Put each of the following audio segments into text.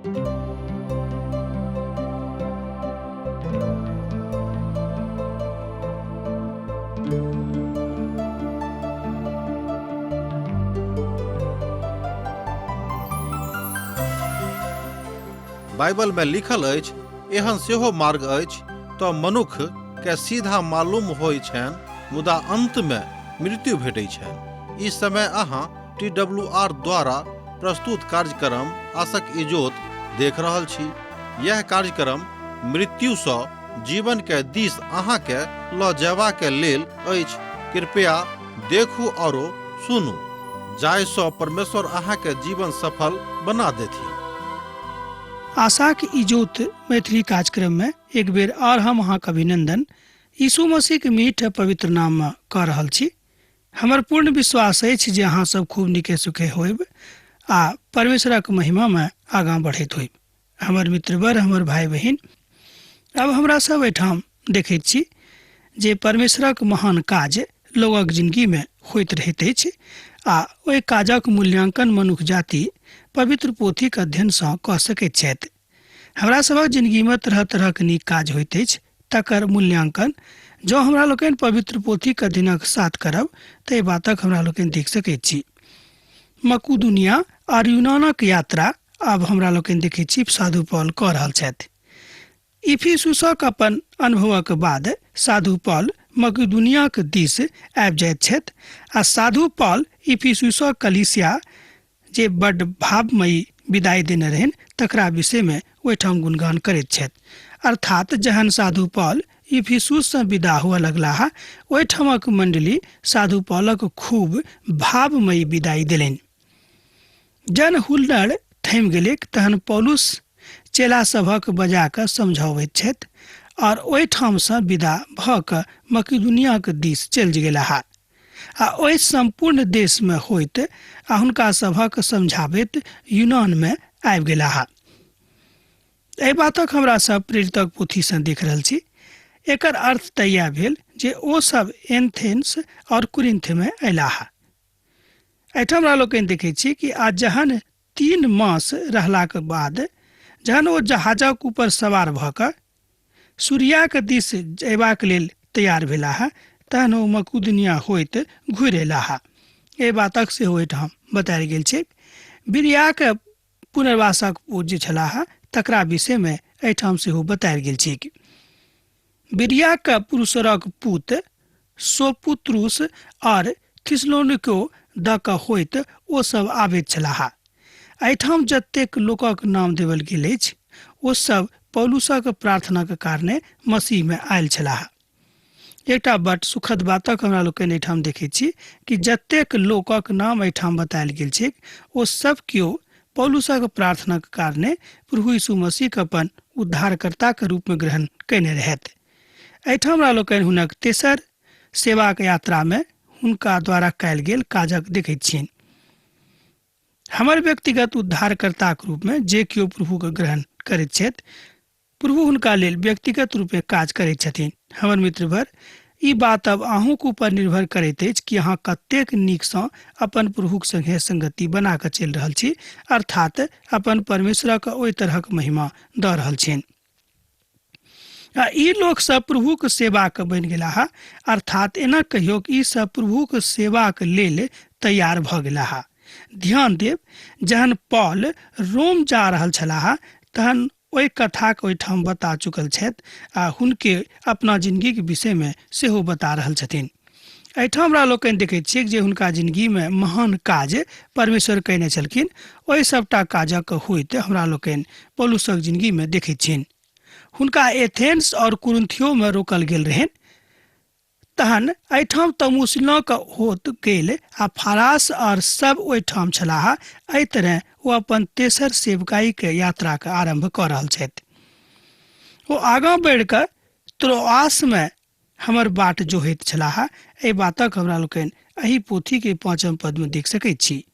Bible में लिखल अछि, एहन सेहो मार्ग अछि तऽ मनुख के सीधा मालूम होइ छनि, मुदा अंत में मृत्यु भेटै छनि। इस समय अहाँ TWR द्वारा प्रस्तुत कार्यक्रम आशक इजोत देख रहल छी। यह कार्यक्रम मृत्यु सँ जीवन के दिस अहाँ के ल जयबा के लेल अछि। कृपया देखू और सुनू, जाय सँ परमेश्वर अहाँ के जीवन सफल बना देथि। आशा के इजोत मैथिली कार्यक्रम में एक बेर और हम अहाँ के अभिनंदन यीशु मसीह के मीठ पवित्र नाम में कह रहल छी। हमर पूर्ण विश्वास अछि जे अहाँ सब खूब नीके सुखे होइब आ परमेश्वरक महिमा में आगाँ बढ़ैत होइब। हमर मित्रवर, हमर भाई बहिन, अब हमरा सब एठाम देखैत छी जे परमेश्वरक महान काज लोगक जिंदगी में होइत रहैत अछि आ ओहि काजक मूल्यांकन मनुष्य जाति पवित्र पोथीक अध्ययन सँ कऽ सकैत छथि। हमरा सभक जिंदगी में तरह तरह के नीक काज होइत अछि, तकर मूल्यांकन जँ हमरा लोकनि पवित्र पोथीक अध्ययनक साथ करब तऽ बातक हमरा लोकनि देख सकैत छी। मकुदुनिया और यूनानक यात्रा आब हमरा लोकनि देखैत छी साधु पौल कऽ रहल छथि। इफिसुसक अपन अनुभवक बाद साधु पौल मकुदुनियाक दिस आबि जाइत छथि आ साधु पौल इफिसुसक कलीसिया जे बड्ड भावमयी विदाई देने रहनि तकरा विषय में ओहिठाम गुणगान करैत छथि। अर्थात जहन साधु पौल इफिसुस से विदा हुआ लगलाह, ओहिठामक मंडली साधु पौलक खूब भावमयी विदाई देलनि। जन हुल्लड़ थमि गेलै तहन पौलुस चेला सभक बजा कऽ समझाबैत छथि और ओहिठाम से विदा भऽ कऽ मकिदुनियाक दिस चलि गेलाह आ ओहि संपूर्ण देश में होइत आ हुनका सभक समझाबैत यूनान में आबि गेलाह। एहि बातक हमरा सब प्रेरितक पोथी से देख रहल छी। एकर अर्थ तऽ इएह भेल जे ओ सब एथेंस और कुरिन्थ में अयलाह। एहिठाम हमरा लोकनि देखैत छी कि आ जहन 3 मास रहलाक बाद जहन ओ जहाजक ऊपर सवार भऽ कऽ सूरियाक दिस जयबाक लेल तैयार भेलाह, तहन ओ मकुदुनिया होइत घुरि अयलाह। एहि बातक सेहो एहिठाम बतायल गेल छै। बिरियाक पुनर्वासक पूत जे छलाह तकरा विषय में एहिठाम सेहो बतायल गेल छै। बिरियाक पुरुषरक पुत सोपुत्रुस और थिस्सलुनीको दऽ कऽ होइत ओ सब आबैत छलाह। एहिठाम जतेक लोकक नाम देवल गेल अछि ओ सब पौलुसक प्रार्थनाक कारणे मसीह में आयल छलाह। एकटा बड्ड सुखद बातक हमरा लोकनि एहिठाम देखैत छी कि जतेक लोकक नाम एहिठाम बतायल गेल छै ओ सब केओ पौलुसक प्रार्थनाक कारणे प्रभु यीशु मसीह अपन उद्धारकर्ता के रूप में ग्रहण कयने रहथि। एहिठाम हमरा लोकनि हुनक तेसर सेवाक यात्रा में हुनका द्वारा कयल गेल काजक देखैत छियनि। हमर व्यक्तिगत उद्धारकर्ताक रूप में जे केओ प्रभु के ग्रहण करैत छथि, प्रभु हुनका लेल व्यक्तिगत रूपे काज करैत छथिन। हमर मित्रवर, ई बात अब अहूँक ऊपर निर्भर करैत अछि कि अहाँ कतेक नीक सँ अपन प्रभुक संगे संगति बना कऽ चलि रहल छी, अर्थात अपन परमेश्वरक ओहि तरहक महिमा दऽ रहल छियनि। आ ई लोक सब प्रभुक सेवाक बनि गेलाह, अर्थात एना कहियो कि ई सब प्रभुक सेवाक लेल तैयार भऽ गेलाह। ध्यान देब, जहन पौल रोम जा रहल छलाह तहन ओहि कथाक ओहिठाम बता चुकल छथि आ हुनके अपना जिंदगी के विषय में सेहो बता रहल छथिन। एहिठाम हमरा लोकनि देखैत छियै जे हुनका जिंदगी में महान काज परमेश्वर कयने छलखिन। ओहि सबटा काजक होइत हमरा लोकनि पौलुसक जिंदगी में देखैत छियनि। हुनका एथेंस और कुरिन्थियो में रोकल गेल रहनि, तहन एहिठाम तमुसिलक होत गेल आ फरास और सब ओहिठाम छलाह। एहि तरह ओ अपन तेसर सेवकाई के यात्रा के आरंभ कऽ रहल छथि। ओ आगाँ बढ़ि कऽ त्रोआस में हमर बाट जोहैत छलाह। एहि बातक हमरा लोकनि एहि पोथी के 5म पद में देख सकैत छी।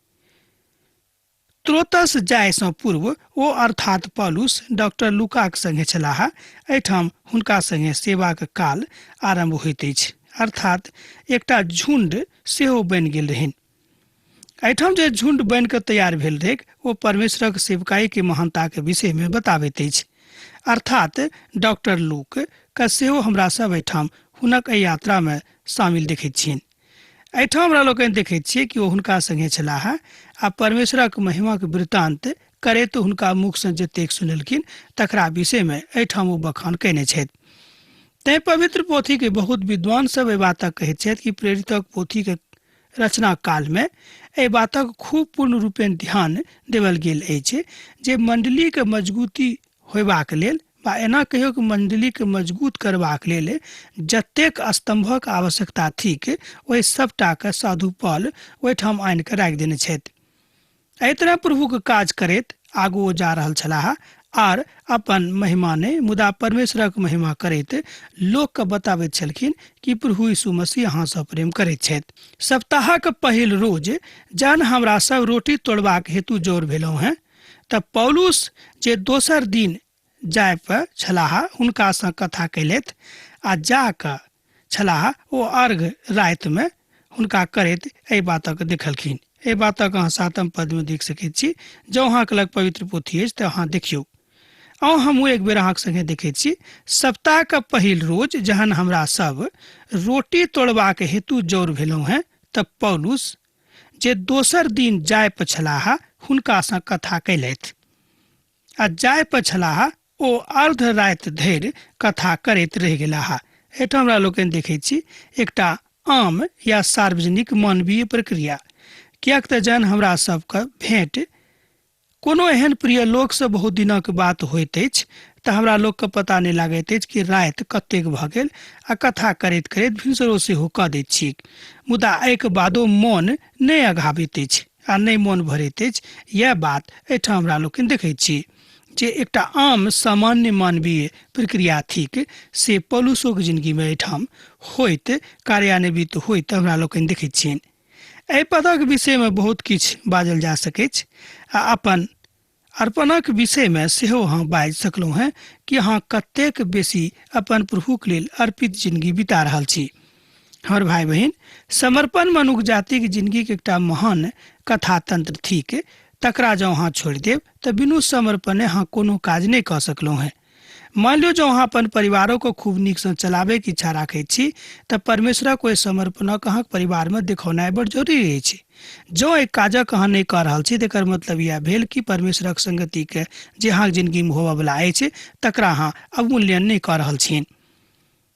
त्रोतस जाय सँ पूर्व ओ अर्थात पौलुस डॉक्टर लूकाक संगे छलाह। एहिठाम हुनका संगे सेवाक काल आरंभ होइत अछि, अर्थात एकटा झुंड सेहो बनि गेल रहनि। एहिठाम जे झुंड बनि कऽ तैयार भेल रहै ओ परमेश्वरक सेवकाई के महानता के विषय में बताबैत अछि। अर्थात डॉक्टर लूक के सेहो हमरा सब एहिठाम हुनक एहि यात्रा में शामिल देखैत छियनि। एहिठाम हमरा लोकनि देखैत छियै कि ओ हुनका संगे छलाह आ परमेश्वरक महिमाक वृत्तांत करैत हुनका मुख से जतेक सुनलखिन तकरा विषय में एहिठाम ओ बखान कयने छथि। तैं पवित्र पोथी के बहुत विद्वान सब एहि बातक कहैत छथि कि प्रेरितक पोथी के रचना काल में एहि बातक खूब पूर्ण रूपेण ध्यान देवल गेल अछि जे मंडली के मजबूती होयबाक लेल बा एना कहियो कि मंडली के मजबूत करबाक लेल जतेक स्तंभक आवश्यकता थिक ओहि सबटा के साधु पौल ओहिठाम आनि कऽ राखि देने छथि। एहि तरह प्रभु के काज करैत आगू ओ जा रहल छलाह आर अपन महिमा ने मुदा परमेश्वरक महिमा करैत लोक के बताबैत छलखिन कि प्रभु यीशु मसीह अहाँ सब प्रेम करैत छथि। सप्ताहक पहिल रोज जहन हमरा सब रोटी तोड़बाक हेतु जोर भेलहुँ हैं तब पौलुस जे दोसर दिन जाय पर छलाह हुनका सँ कथा कैलथि आ जा कऽ छलाह ओ अर्घ राति में हुनका करैत एहि बातक देखलखिन। एहि बातक अहाँ 7 पद में देख सकैत छी। जँ अहाँके लग पवित्र पोथी अछि तऽ अहाँ देखियौ। हमहूँ एक बेर अहाँके संगे देखैत छी। सप्ताह के पहिल रोज जहन हमरा सब रोटी तोड़बाक हेतु जोर भेलहुँ हैं तब पौलुस जे दोसर दिन जाय पर छलाह हुनका सँ कथा कैलथि आ जाय पर छलाह ओ अर्ध राति धरि कथा करैत रहि गेलाह। एहिठाम हमरा लोकनि देखैत छी एकटा आम या सार्वजनिक मानवीय प्रक्रिया। किएक तऽ जहन हमरा सबके भेंट कोनो एहन प्रिय लोक से बहुत दिनक बात होइत अछि तऽ हमरा लोक के पता नहि लागैत अछि कि राति कतेक भऽ गेल आ कथा करैत करैत भिनसरो सेहो कऽ दैत छी। मुदा एहिके बादो मोन नहि अघाबैत अछि आ नहि मोन भरैत अछि। यह बात एहिठाम हमरा लोकनि देखैत छी जे एकटा आम सामान्य मानवीय प्रक्रिया थिक से पौलुसो के जिंदगी में एहिठाम होइत कार्यान्वित होइत हमरा लोकनि देखैत छियनि। एहि पदक विषय में बहुत किछु बाजल जा सकैत आ अपन अर्पणक विषय में सेहो अहाँ बाजि सकलहुँ हैं कि अहाँ कतेक बेसी अपन प्रभुक लेल अर्पित जिंदगी बिता रहल छी। हमर भाई बहिन, समर्पण मनुष्य जाति के जिंदगी के एकटा महान कथा तंत्र थिक। तकरा जँ अहाँ छोड़ि देब तऽ बिनु समर्पणे अहाँ कोनो काज नहि कऽ सकलहुँ हैं। मान लियो जँ अहाँ अपन परिवारों को खूब नीक सँ चलाबे के इच्छा राखैत छी तऽ परमेश्वरक ओहि समर्पणक अहाँके परिवार में देखौनाइ बड़ जरूरी अछि। जँ एहि काजक अहाँ नहि कऽ रहल छी तकर मतलब यह भेल कि परमेश्वरक संगति के जे अहाँके जिंदगी में होबऽ वाला अछि तकरा अहाँ अवमूल्यन नहीं कऽ रहल छी।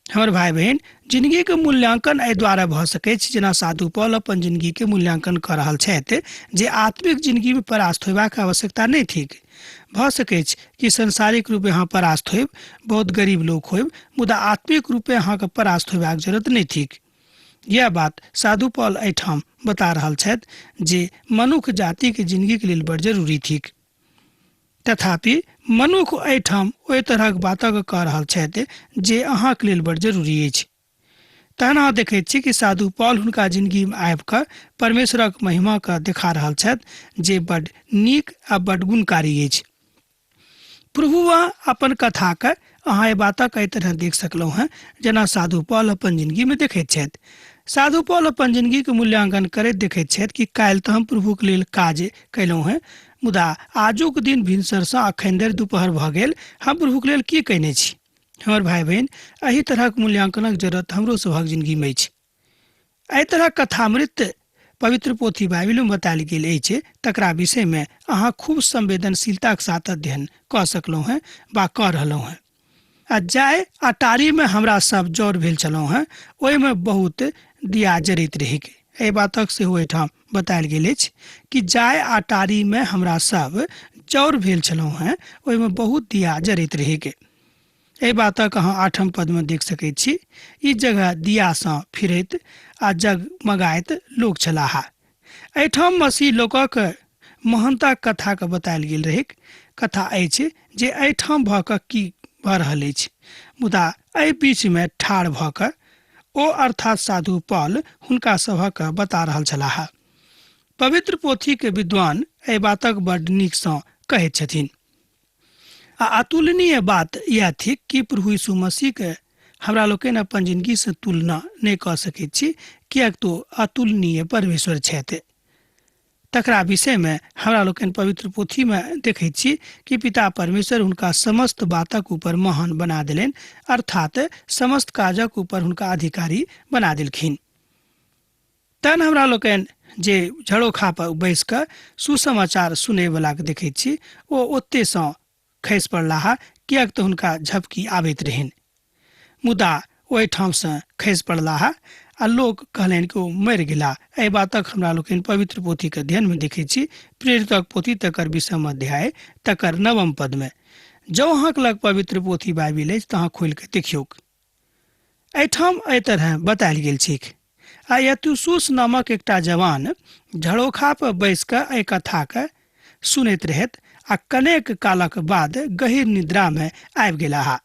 हमर भाई बहन, जिंदगी के मूल्यांकन एहि द्वारा भऽ सकैत छै जेना साधु पौल अपन जिंदगी के मूल्यांकन कऽ रहल छथि जे आत्मिक जिंदगी में परास्त होयबाक आवश्यकता नहीं थिक। भऽ सकैत छै कि संसारिक रूपे अहाँ परास्त होयब, बहुत गरीब लोक होयब, मुदा आत्मिक रूपे अहाँके परास्त होयबाक जरूरत नहीं थिक। यह बात साधु पौल एहिठाम बता रहल छथि जे मनुष्य जाति के जिंदगी के लेल बड़ जरूरी थिक। तथापि मनुष्य एहिठाम ओहि तरहक बातक कऽ रहल छथि जे अहाँके लेल बड़ जरूरी अछि। तहन अहाँ देखैत छी कि साधु पौल हुनका जिंदगी में आबि कऽ परमेश्वरक महिमा के देखा रहल छथि जे बड़ नीक आ बड़ गुणकारी अछि। प्रभु अपन कथा के अहाँ एहि बातक एहि तरह देख सकलहुँ हैं जेना साधु पौल अपन जिंदगी में देखैत छथि। साधु पौल अपन जिंदगी के मूल्यांकन करैत देखैत छथि कि काल्हि तऽ हम प्रभु के लेल काज कयलहुँ हैं, मुदा आजुक दिन भिनसर सँ अखन धरि दुपहर भऽ गेल हम प्रभु के लेल की कयने छी। हमर भाई बहन, एहि तरहक मूल्यांकनक जरूरत हमरो सभक जिंदगी में अछि। एहि तरह कथामृत पवित्र पोथी बाइबिल में बतायल गेल अछि तकरा विषय में अहाँ खूब संवेदनशीलता के साथ अध्ययन कऽ सकलहुँ हैं वा कऽ रहलहुँ हैं। आ जाय अटारी में हमरा सब जौर भेल छलहुँ हैं ओहि में बहुत दिया जरैत रहि। एहि बातक सेहो एहिठाम बतायल गेल अछि कि जाय अटारी में हमरा सब जौर भेल छलहुँ हैं ओहि में बहुत दिया जरैत रहि। एहि बातक अहाँ 8 पद में देख सकैत छी। ई जगह दिया सँ फिरैत आ जगमगाइत लोक छलाह। एहिठाम मसीह लोकक महानता कथा के बतायल गेल रहै। कथा अछि जे एहिठाम भऽ कऽ की भऽ रहल अछि, मुदा एहि बीच में ठाढ़ भऽ कऽ ओ अर्थात साधु पौल हुनका सभक बता रहल छलाह। पवित्र पोथी के विद्वान एहि बातक बड़ नीक सँ कहैत छथिन। आ अतुलनीय बात यह थी कि प्रभु यीशु मसीह के हमरा लोकनि अपन जिंदगी से तुलना नहीं कऽ सकैत छी, किएक तो अतुलनीय परमेश्वर छथि। तकरा विषय में हमरा लोकन पवित्र पोथी में देखे छी कि पिता परमेश्वर हुनका समस्त बातक ऊपर महान बना दिलेन, अर्थात समस्त काजक ऊपर हुनका अधिकारी बना दिलखिन। तहन हमरा लोकन जे झड़ोखा पर बैस कर सुसमाचार सुने वाला के देखे छी, ओ ओते सँ खसि पड़लाह, कियाक तऽ हुनका झपकी आबैत रहन। मुदा ओहि ठाम से खसि पड़लाह आ लोग कहलनि कि ओ मरि गेला। एहि बातक हमरा लोकनि पवित्र पोथी के अध्ययन में देखे छी, प्रेरितक पोथी तकर 20 अध्याय तकर 9 पद में। जँ अहाँक लग पवित्र पोथी बाइबिल अछि तऽ अहाँ खोलि कऽ देखियौक। एहिठाम एहि तरह बतायल गेल छैक। आ यतुसूस नामक एकटा जवान झड़ोखा पर बैस कऽ एहि कथा के सुनैत रहैत आ कनेक कालक बाद गहीर निद्रा में आबि गेलाह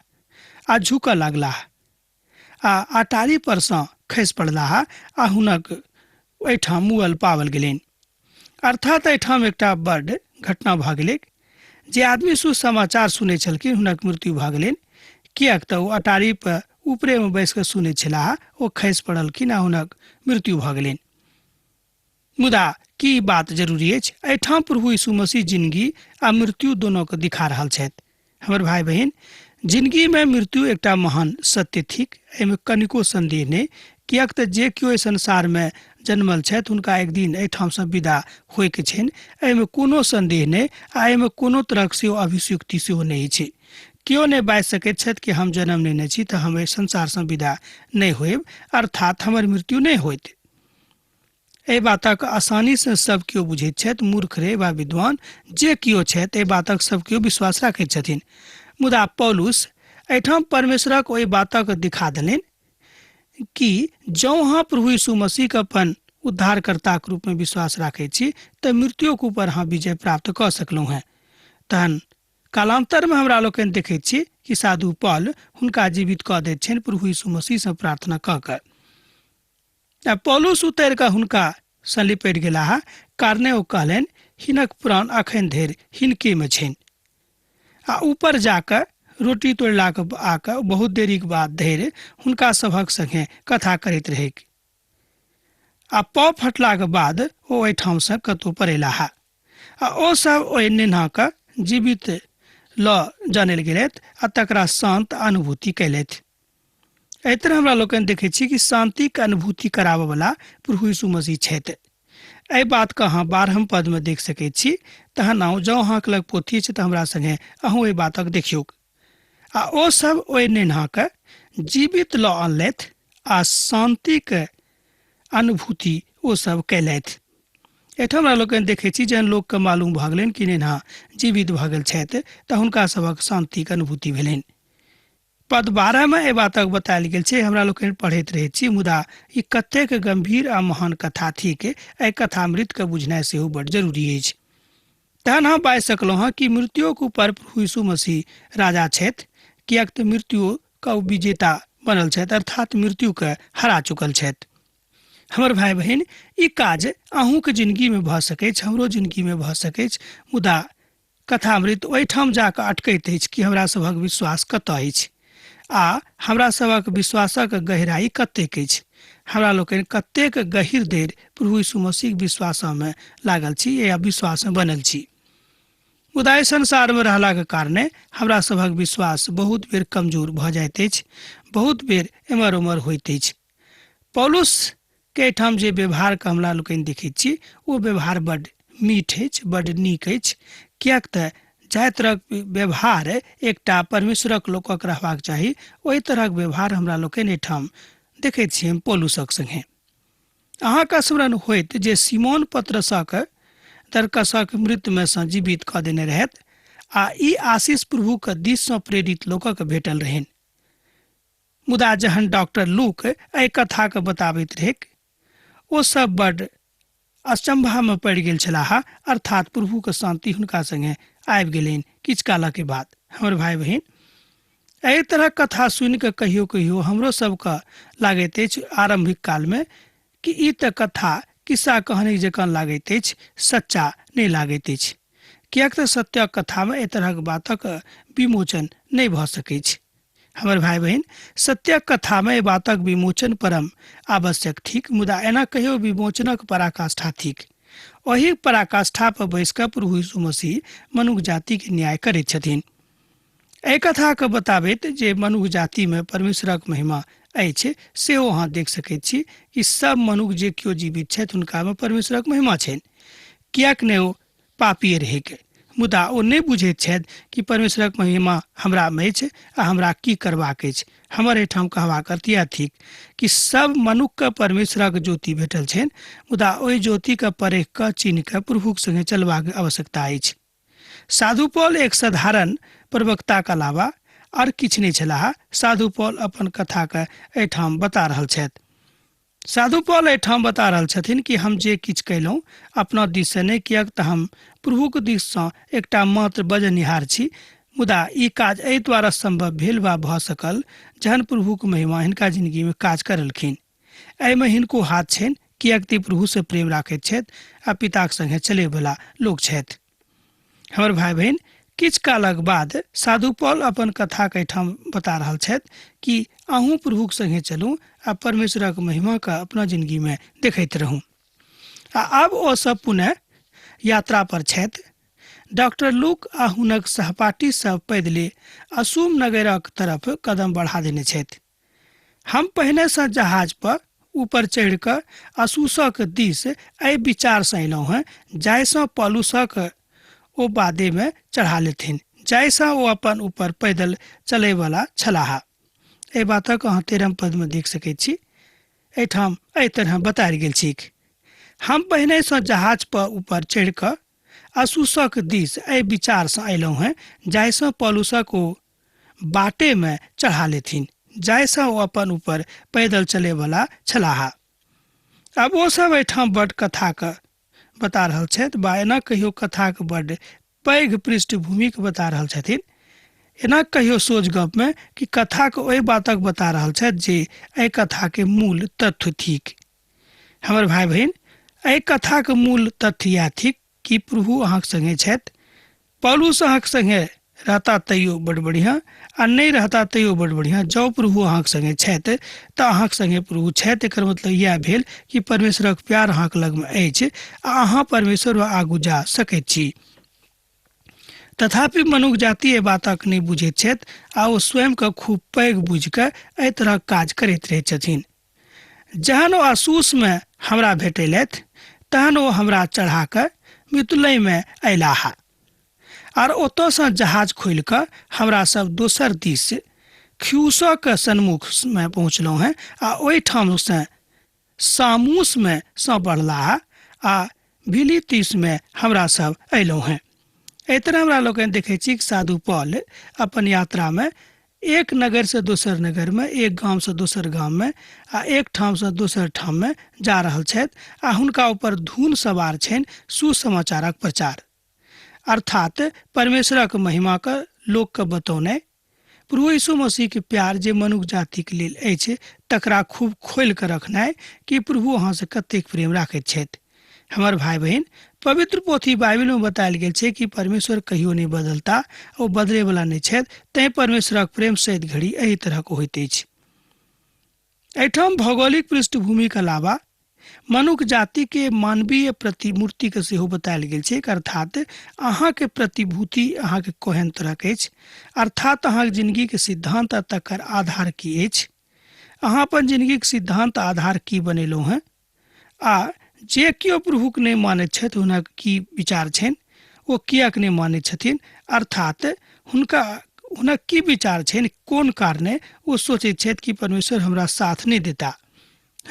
आ झुकऽ लागलाह आ अटारी पर सँ खसि पड़लाह आ हुनक एहिठाम मुअल पावल गेलनि। अर्थात एहिठाम एकटा बड़ घटना भऽ गेलै। जे आदमी सुसमाचार सुनै छलखिन हुनक मृत्यु भऽ गेलनि, कियाक तऽ ओ अटारी पर ऊपरे में बैस कऽ सुनै छलाह, ओ खसि पड़लखिन आ हुनक मृत्यु भऽ गेलनि। मुदा की बात जरूरी अछि? एहिठाम प्रभु यीशु मसीह जिंदगी आ मृत्यु दोनों के दिखा रहल छथि। हमर भाई बहन, जिंदगी में मृत्यु एकटा महान सत्य थिक, एहिमे कनिको संदेह नहीं। कियाक तऽ जे केओ संसार में जन्मल छथि हुनका एक दिन एहिठाम से विदा होय के छनि, एहिमे कोनो संदेह नहीं। आ एहिमे कोनो तरह से अभियुक्ति सेहो नहीं छै। केओ नहीं बाजि सकैत छथि कि हम जन्म लेने छी तऽ हम एहि संसार से विदा नहीं होयब, अर्थात हमर मृत्यु नहीं होयत। एहि बातक आसानी से सब केओ बुझैत छथि, मूर्ख रे वा विद्वान जे केओ छथि एहि बातक सब केओ विश्वास राखैत छथिन। मुदा पौलुस एहिठाम परमेश्वरक ओहि बातक दिखा देलनि कि जँ अहाँ प्रभु यीशु मसीह के अपन उद्धारकर्ता के रूप में विश्वास राखैत छी तऽ मृत्यु के ऊपर अहाँ विजय प्राप्त कऽ सकलहुँ हैं। तहन कालांतर में हमरा लोकनि देखैत छी कि साधु पौल हुनका जीवित कऽ दैत छनि प्रभु यीशु मसीह से प्रार्थना कऽ कऽ। पौलुस उतरि कऽ हुनका सँ लिपटि गेलाह, कारणे ओ कहलनि हिनक प्राण अखन धरि हिनके में छनि। आ ऊपर जाकर रोटी तोड़लाक आकऽ बहुत देरीक बाद धरि हुनका सभक संगे कथा करैत रहै। आ पाँव फटलाक बाद ओ एहिठाम से कतहु पड़ेलाह आ ओ सब ओहि नेना के जीवित लऽ जानल गेलथि आ तकरा शांत अनुभूति कैलथि। एहि तरह हमरा लोकनि देखै छी कि शांति के अनुभूति कराबऽ वाला प्रभु यीशु मसीह छथि। एहि बात के अहाँ 12 पद में देख सकैत छी। तहन आउ, जँ अहाँक लग पोथी छै तऽ हमरा संगे अहूँ एहि बातक देखियौक। आ ओ सब ओहि नेना के जीवित लऽ अनलथि आ शांति के अनुभूति ओ सब कैलथि। एहिठाम हमरा लोकनि देखै छी जहन लोक के मालूम भऽ गेलनि कि नेना जीवित भऽ गेल छथि तऽ हुनका सबक शांति के अनुभूति भेलनि। पद 12 में एहि बातक बतायल गेल छै। हमरा लोकनि पढ़ैत रहैत छी, मुदा ई कतेक गंभीर आ महान कथा थिक, एहि कथामृत के बुझनाइ सेहो बड़ जरूरी अछि। तहन हम बाजि सकलहुँ हँ कि मृत्युक ऊपर प्रभु यीशु मसीह राजा छथि, कियाक तऽ मृत्यु के विजेता बनल छथि, अर्थात मृत्यु के हरा चुकल छथि। हमर भाई बहन, ई काज अहूँ के जिंदगी में भऽ सकैछ, हमरो जिंदगी में भऽ सकैछ। मुदा कथामृत ओहिठाम जाकऽ अटकैत अछि कि हमरा सभक विश्वास कतऽ अछि आ हमरा सभक विश्वासक गहराई कतेक अछि। हमरा लोकनि कतेक गहीर देर प्रभु यीशु मसीह विश्वास में लागल छी या विश्वास में बनल छी। मुदा एहि संसार में रहला के कारणे हमरा सभक विश्वास बहुत बेर कमजोर भऽ जाइत अछि, बहुत बेर एमर उमर होइत अछि। पौलुस के एहिठाम जे व्यवहार के हमरा लोकनि देखैत छी ओ व्यवहार बड्ड मीठ अछि, बड्ड नीक अछि। कियाक तऽ जाहि तरहक व्यवहार एकटा परमेश्वरक लोकक रहबाक चाही, ओहि तरहक व्यवहार हमरा लोकनि एहिठाम देखैत छियै पौलुसक संगे। अहाँके स्मरण होइत जे सिमोन पतरसक दरकसक मृत्यु में सँ जीवित कऽ देने रहथि आ ई आशीष प्रभु के दिस सँ प्रेरित लोकक भेटल रहनि। मुदा जहन डॉक्टर लूक एहि कथा के बताबैत रहै, ओ सब बड्ड अचंभा में पड़ि गेल छलाह, अर्थात प्रभु के शांति हुनका संगे आबि गेलनि किछु काल के बाद। हमर भाई बहन, एहि तरह कथा सुनि कऽ कहियो कहियो हमरो सबके लागैत अछि आरंभिक काल में कि ई तऽ कथा किस्सा कहानी जकाँ लागैत अछि, सच्चा नहीं लागैत अछि। कियाक तऽ सत्य कथा में एहि तरहक बातक विमोचन नहीं भऽ सकैछ। हमर भाई बहन, सत्य कथा में एहि बातक विमोचन परम आवश्यक थिक, मुदा एना कहियो विमोचनक पराकाष्ठा थिक। ओही पराकाष्ठा पर बैस कऽ प्रभु यीशु मसीह मनुष्य जाति के न्याय करैत छथिन। एहि कथा के बताबैत जे मनुष्य जाति में परमेश्वरक महिमा अछि सेहो अहाँ देख सकैत छी कि सब मनुष्य जे केओ जीवित छथि हुनका में परमेश्वरक महिमा छनि, किएक नहि ओ पापी रहैके, मुदा ओ नहि बुझैत छथि कि परमेश्वरक महिमा हमरा में अछि आ हमरा की करबाक अछि। हमर एहिठाम कहबाक अर्थ यह थिक कि सब मनुष्य के परमेश्वरक ज्योति भेटल छनि, मुदा ओहि ज्योति के परखि कऽ चिन्ह कऽ प्रभुक संगे चलबाक आवश्यकता अछि। साधु पौल एक साधारण प्रवक्ता के अलावा और किछु नहीं छलाह। साधु पौल अपन कथा के एहिठाम बता रहल छथि। साधु पौल एहिठाम बता रहल छथिन कि हम जे किछु कयलहुँ अपना दिस से नहीं, किएक तऽ हम प्रभुक दिस सँ एकटा मात्र बजनिहार छी, मुदा ई काज एहि द्वारा संभव भेल वा भऽ सकल जहन प्रभुक महिमा हिनका जिंदगी में काज करलखिन। एहिमे हिनको हाथ छनि, किएक तऽ प्रभु से प्रेम राखैत छथि आ पिताक संगे चले वाला लोग छथि। हमर भाई बहन, किछु कालक बाद साधु पौल अपन कथा के ठाम बता रहल छथि कि अहूँ प्रभुक संगे चलू आ परमेश्वरक महिमा के अपना जिंदगी में देखैत रहू। आब ओ सब पुनः यात्रा पर छथि। डॉक्टर लूक आ हुनक सहपाठी सब पैदले असूम नगरक तरफ कदम बढ़ा देने छथि। हम पहिने से जहाज पर ऊपर चढ़ि कऽ अस्सुसक दिस एहि विचार से अयलहुँ हैं जाहिसँ पौलुसक ओ बादे में चढ़ा लेथिन, जाहिसँ ओ अपन ऊपर पैदल चलय वाला छलाह। एहि बातक अहाँ 13 पद में देख सकैत छी। एहिठाम एहि तरह बतायल गेल छैक, हम पहिने से जहाज पर ऊपर चढ़ि कऽ अस्सुसक दिस एहि विचार से अयलहुँ हैं जाहिसँ पौलुसक ओ बाटे में चढ़ा लेथिन, जाहिसँ ओ अपन ऊपर पैदल चले वाला छलाह। अब ओ सब एहिठाम बड़ कथा के बता रहल छथि, बा एना कहियो कथा के बड़ पैघ पृष्ठभूमि के बता रहल छथिन। एना कहियो सोच गप में कि कथा के ओहि बातक बता रहल छथि जे एहि कथा के मूल तथ्य थिक। हमर भाई बहन, एहि कथा के मूल तथ्य यह थिक कि प्रभु अहाँक संगे छथि। पौलुस अहाँक संगे रहता तैयो बड़ बढ़िया आ नहीं रहता तैयो बड़ बढ़िया। जौ प्रभु अहाँक संगे छथि तऽ अहाँक संगे प्रभु छथि। एकर मतलब यह भेल कि परमेश्वरक प्यार अहाँक लग में अछि आ अहाँ परमेश्वर वा आगू जा सकैत छी। तथापि मनुष्य जाति एहि बातक नहीं बुझैत छथि आ ओ स्वयं के खूब पैघ बुझि कऽ एहि तरह काज करैत रहैत छथिन। जहन ओ अस्सुस में हमरा भेटैलथि तहन ओ हमरा चढ़ा कऽ मितुलै में अयलाह आर ओतऽ सँ जहाज खोलि कऽ हमरा सब दोसर दिस ख्यूसक सन्मुख में पहुँचलहुँ हैं आ ओहिठाम से सामूस में सँ बढ़लाह आ बिलितिस में हमरा सब अयलहुँ हैं। एहि तरह हमरा लोग देखै छी कि साधु पौल अपन यात्रा में एक नगर से दोसर नगर में, एक गांव से दोसर गांव में आ एक ठाम से दोसर ठाम में जा रहल छथि आ हुनका ऊपर धून सवार छनि सुसमाचारक प्रचार, अर्थात परमेश्वरक महिमा के लोक के बतौने। प्रभु यीशु मसीह के प्यार जे मनुष्य जाति के लेल अछि तकरा खूब खोलि कऽ रखनाइ कि प्रभु अहाँ से कतेक प्रेम राखैत छथि। हमर भाई बहन, पवित्र पोथी बाइबल में बतायल गेल छै कि परमेश्वर कहियो नहीं बदलता, ओ बदले वाला नहीं छथि, तैं परमेश्वरक प्रेम सैत घड़ी एहि तरह के होइत अछि। एहिठाम भौगोलिक पृष्ठभूमि के अलावा मनुष्य जाति के मानवीय प्रतिमूर्ति के सेहो बतायल गेल छै, अर्थात अहाँ के प्रतिभूति अहाँ के कोहन तरह के अछि, अर्थात अहाँ के जिंदगी के सिद्धांत आ तकर आधार की अछि। अहाँ अपन जिंदगी के सिद्धांत आधार की बनेलहुँ हैं आ जे केओ प्रभुक नहीं मानैत छथि हुनक की विचार छनि, ओ किएक नहीं मानैत छथिन, अर्थात हुनक की विचार छनि, कोन कारणे ओ सोचैत छथि कि परमेश्वर हमरा साथ नहीं देता।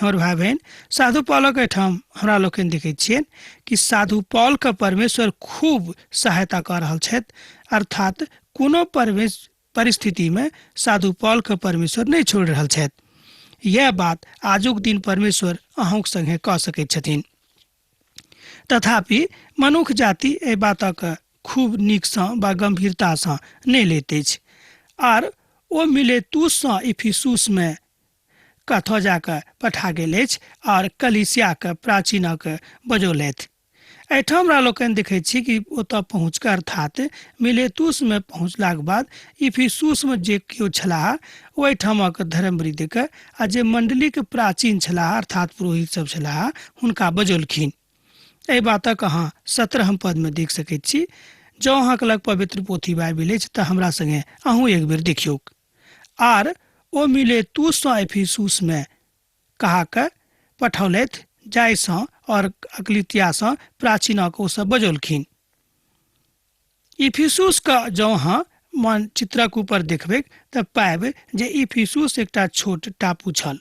हमर भाई बहन, साधु पौलक एहिठाम हमरा लोकनि देखैत छियनि कि साधु पौल के परमेश्वर खूब सहायता कऽ रहल छथि, अर्थात कोनो परिस्थिति में साधु पौल के परमेश्वर नहीं छोड़ि रहल छथि। यह बात आजुक दिन परमेश्वर अहूँक संगे कऽ सकैत छथिन। तथापि मनुष्य जाति एहि बातक खूब नीक सँ वा गंभीरता सँ नहीं लैत अछि आर ओ मिलेतुस सँ इफिसुस में कथोजा के पठा गेल अछि और कलीसिया के प्राचीनक बजौलथि। एहिठाम हमरा लोकनि देखैत छी कि ओतऽ पहुँच कऽ अर्थात मिलेतुस में पहुँचलाक बाद इफिसुस में जे केओ छलाह ओहिठामक धर्मवृद्ध के आ जे मंडली के प्राचीन छलाह अर्थात पुरोहित सब छलाह हुनका बजौलखिन। एहि बातक अहाँ 17 पद में देख सकैत छी। जँ अहाँके लग पवित्र पोथी बाइबिल अछि तऽ हमरा संगे अहूँ एक बेर देखियौक। आर ओ मिलेतुस एफिसुस में कहा के पठौलथि, जाहिसँ और अकलितियासँ प्राचीनक ओसभ बजौलखिन। इफिसुस का जँ अहाँ मानचित्रक ऊपर देखबै तऽ पाएब जे इफिसुस एकटा छोट टापू छल।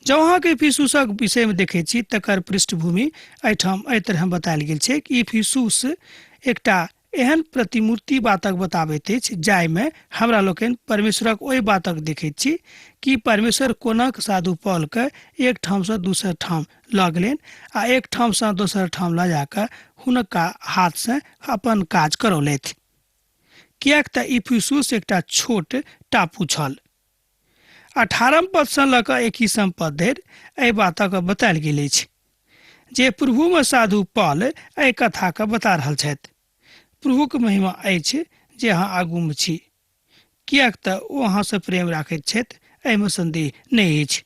जँ अहाँके इफिसुसक विषय में देखै छी तकर पृष्ठभूमि एहिठाम एहि तरह बतायल गेल छै कि इफिसुस एकटा एहन प्रतिमूर्ति बातक बताबैत अछि जाहिमे हमरा लोकनि परमेश्वरक ओहि बातक देखैत छी कि परमेश्वर कोनाक साधु पौलके एक ठामसँ दोसर ठाम लऽ गेलनि आ एक ठामसँ दोसर ठाम लऽ जाकऽ हुनका हाथसँ अपन काज करौलथि, किएक तऽ इफिसुस एकटा छोट टापू छल। 18 पदसँ लऽ कऽ 21 पद धरि एहि बातक बतायल गेल अछि जे प्रभुमे साधु पौल एहि कथाके बता रहल छथि। प्रभुक महिमा अछि जे अहाँ आगूमे छी, किएक तऽ ओ अहाँसँ प्रेम राखैत छथि, एहिमे संदेह नहि अछि।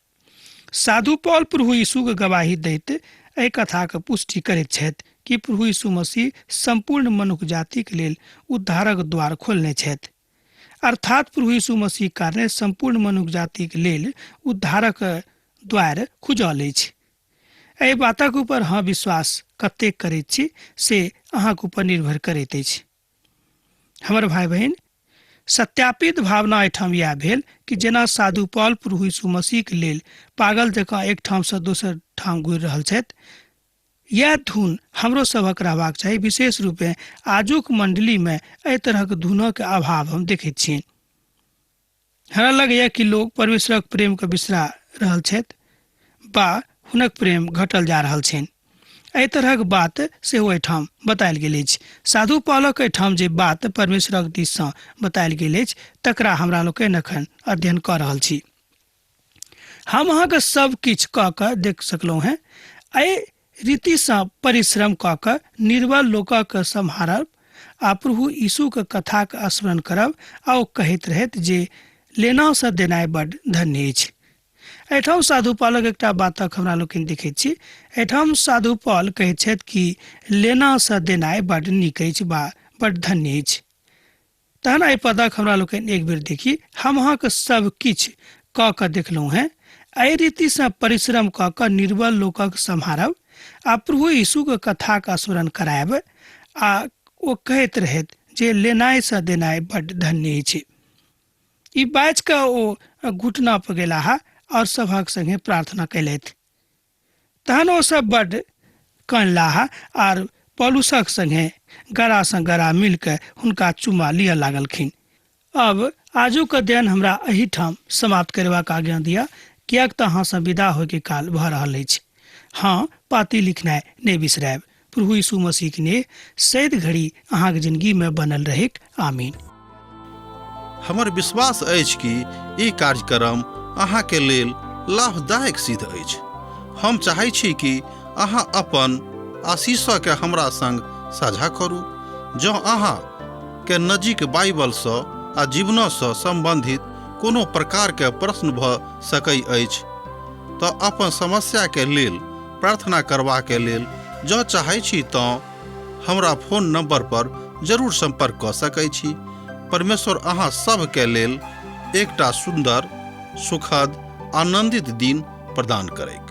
साधु पौल प्रभु यीशुके गवाही दैत एहि कथाके पुष्टि करैत छथि कि प्रभु यीशु मसीह संपूर्ण मनुष्य जातिक लेल उद्धारक द्वार खोलने छथि, अर्थात प्रभु यीशु मसीह कारणे संपूर्ण मनुष्य जातिक लेल उद्धारक द्वार खुजल अछि। एहि बातक ऊपर अहाँ विश्वास कतेक करैत छी से अहाँके ऊपर निर्भर करैत अछि। हमर भाई बहन, सत्यापित भावना एहिठाम इएह भेल कि जेना साधु पौल प्रभु यीशु मसीहके लेल पागल जकाँ एक ठामसँ दोसर ठाम घुरि रहल छथि, यह धुन हमरो सभक रहबाक चाही। विशेष रूपे आजुक मंडलीमे एहि तरहक धुनक अभाव हम देखैत छी। हमरा लगैए कि लोग परमेश्वरक प्रेमके बिसरा रहल छथि बा हुनक प्रेम घटल जा रहल छनि। एहि तरहक बात सेहो एहिठाम बतायल गेल अछि। साधु पौलक एहिठाम जे बात परमेश्वरक दिससँ बतायल गेल अछि तकरा हमरा लोकनि एखन अध्ययन कऽ रहल छी। हम अहाँके सब किछु कऽ कऽ देख सकलहुँ हेँ। एहि रीतिसँ परिश्रम कऽ कऽ निर्बल लोकक सम्हारब आ प्रभु यीशुके कथाके स्मरण करब आ ओ कहैत रहथि जे लेनासँ देनाइ बड्ड धन्य अछि। एहिठाम साधु पौलक एकटा बातक हमरा लोकनि देखैत छी। एहिठाम साधु पौल कहैत छथि कि लेनासँ देनाइ बड्ड नीक अछि बा बड्ड धन्य अछि। तहन एहि पदक हमरा लोकनि एक बेर देखी। हम अहाँके सब किछु कऽ कऽ देखलहुँ हेँ। एहि रीतिसँ परिश्रम कऽ कऽ निर्बल लोकक सम्हारब आ प्रभु यीशुके कथाके स्मरण करायब आ ओ कहैत रहथि जे लेनाइसँ देनाइ बड्ड धन्य अछि। ई बाजि कऽ ओ घुटना पर गेलाह और सभक संगे प्रार्थना कैलथि। तहन ओ सब बड्ड कानलाह आर पौलुसक संगे गरासँ गरा मिलके हुनका चुमा लिअ लागलखिन। अब आजुक अध्ययन हमरा एहिठाम समाप्त करबाक आज्ञा दिअ, किएक तऽ अहाँसँ विदा होयके काल भऽ रहल अछि। हाँ, पाती लिखनाइ नहि बिसरायब। प्रभु यीशु मसीहके ने सैद घड़ी अहाँके जिंदगीमे बनल रहैक। आमीन। हमर विश्वास अछि कि ई कार्यक्रम अहाँके लेल लाभदायक सिद्ध अछि। हम चाहै छी कि अहाँ अपन आशीषके हमरा संग साझा करू। जँ अहाँके नजीक बाइबलसँ आ जीवनसँ सम्बन्धित कोनो प्रकारके प्रश्न भऽ सकै अछि तऽ अपन समस्याके लेल प्रार्थना करबाके लेल जँ चाहै छी तऽ हमरा फोन नंबर पर जरूर संपर्क कऽ सकै छी। परमेश्वर अहाँ सबके लेल एकटा सुंदर, सुखद, आनंदित दिन प्रदान करैक।